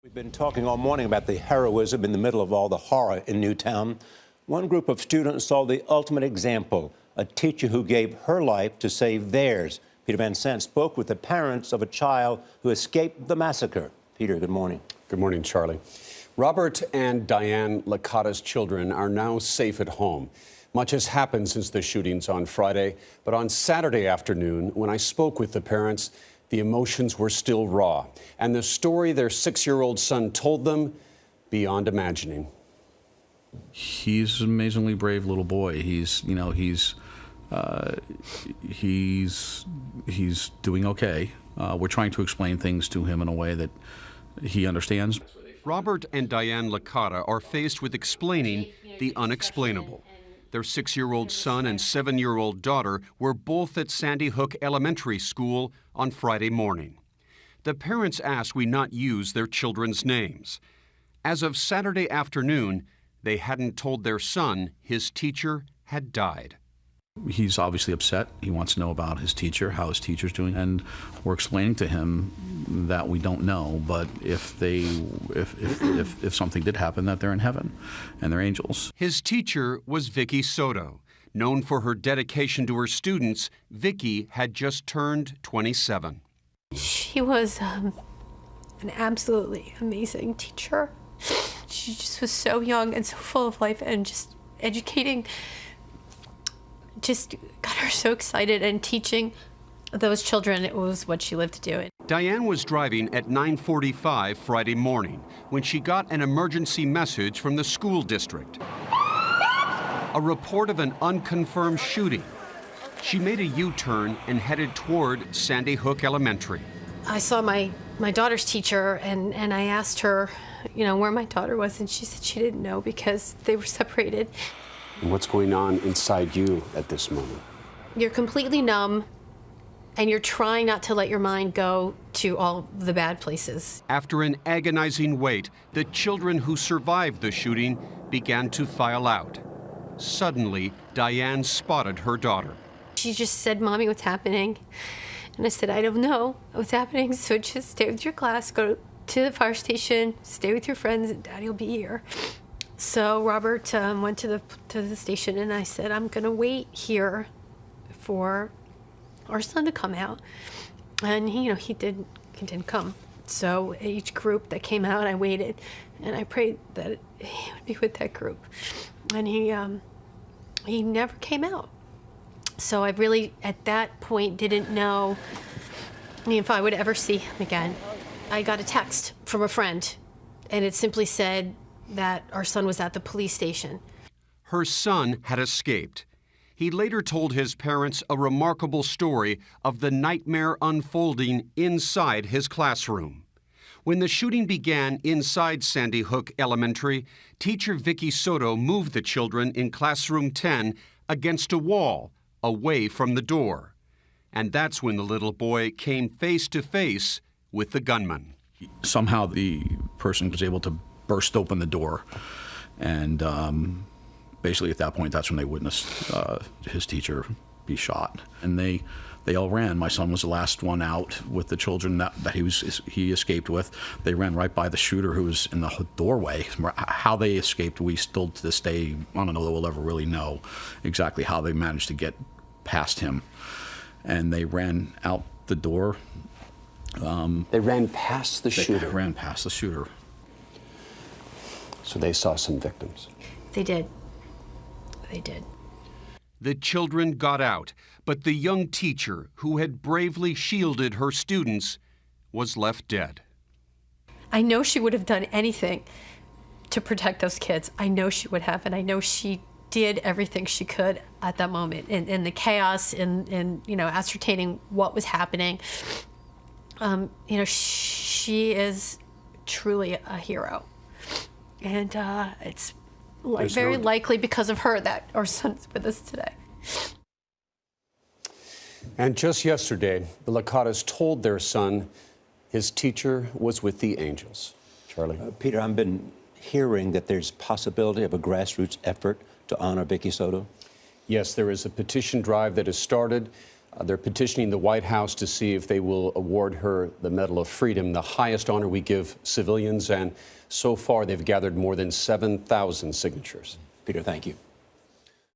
We've been talking all morning about the heroism in the middle of all the horror in Newtown. One group of students saw the ultimate example, a teacher who gave her life to save theirs. Peter Van Sant spoke with the parents of a child who escaped the massacre. Peter, good morning. Good morning, Charlie. Robert and Diane Licata's children are now safe at home. Much has happened since the shootings on Friday, but on Saturday afternoon, when I spoke with the parents, the emotions were still raw, and the story their 6-year-old son told them, beyond imagining. He's an amazingly brave little boy. He's doing okay. We're trying to explain things to him in a way that he understands. Robert and Diane Licata are faced with explaining the unexplainable. Their 6-year-old son and 7-year-old daughter were both at Sandy Hook Elementary School on Friday morning. The parents asked we not use their children's names. As of Saturday afternoon, they hadn't told their son his teacher had died. He's obviously upset. He wants to know about his teacher, how his teacher's doing, and we're explaining to him that we don't know, but if something did happen, that they're in heaven and they're angels. His teacher was Vicky Soto. Known for her dedication to her students, Vicky had just turned 27. She was an absolutely amazing teacher. She just was so young and so full of life, and just educating just got her so excited, and teaching those children, it was what she lived to do. Diane was driving at 9:45 Friday morning when she got an emergency message from the school district. A report of an unconfirmed shooting. She made a U-turn and headed toward Sandy Hook Elementary. I saw my daughter's teacher, and I asked her, where my daughter was, and she said she didn't know because they were separated. And what's going on inside you at this moment? You're completely numb, and you're trying not to let your mind go to all the bad places. After an agonizing wait, the children who survived the shooting began to file out. Suddenly, Diane spotted her daughter. She just said, "Mommy, what's happening?" And I said, "I don't know what's happening, so just stay with your class, go to the fire station, stay with your friends, and Daddy will be here." So Robert went to the station, and I said, "I'm going to wait here for our son to come out." And he didn't come. So each group that came out, I waited, and I prayed that he would be with that group. And he never came out. So I really, at that point, didn't know if I would ever see him again. I got a text from a friend, and it simply said that our son was at the police station. Her son had escaped. He later told his parents a remarkable story of the nightmare unfolding inside his classroom. When the shooting began inside Sandy Hook Elementary, teacher Vicky Soto moved the children in classroom 10 against a wall, away from the door. And that's when the little boy came face to face with the gunman. Somehow the person was able to burst open the door, and basically at that point, that's when they witnessed his teacher be shot. And they all ran. My son was the last one out with the children that he escaped with. They ran right by the shooter, who was in the doorway. How they escaped, we still to this day, I don't know that we'll ever really know exactly how they managed to get past him. And they ran out the door. They ran past the shooter? They ran past the shooter. So they saw some victims? They did. They did. The children got out, but the young teacher who had bravely shielded her students was left dead. I know she would have done anything to protect those kids. I know she would have, and I know she did everything she could at that moment in the chaos, in ascertaining what was happening. She is truly a hero. And it's very likely because of her that our son's with us today. And just yesterday, the Licatas told their son his teacher was with the angels. Charlie? Peter, I've been hearing that there's possibility of a grassroots effort to honor Vicky Soto. Yes, there is a petition drive that has started. They're petitioning the White House to see if they will award her the Medal of Freedom, the highest honor we give civilians. And so far, they've gathered more than 7,000 signatures. Peter, thank you.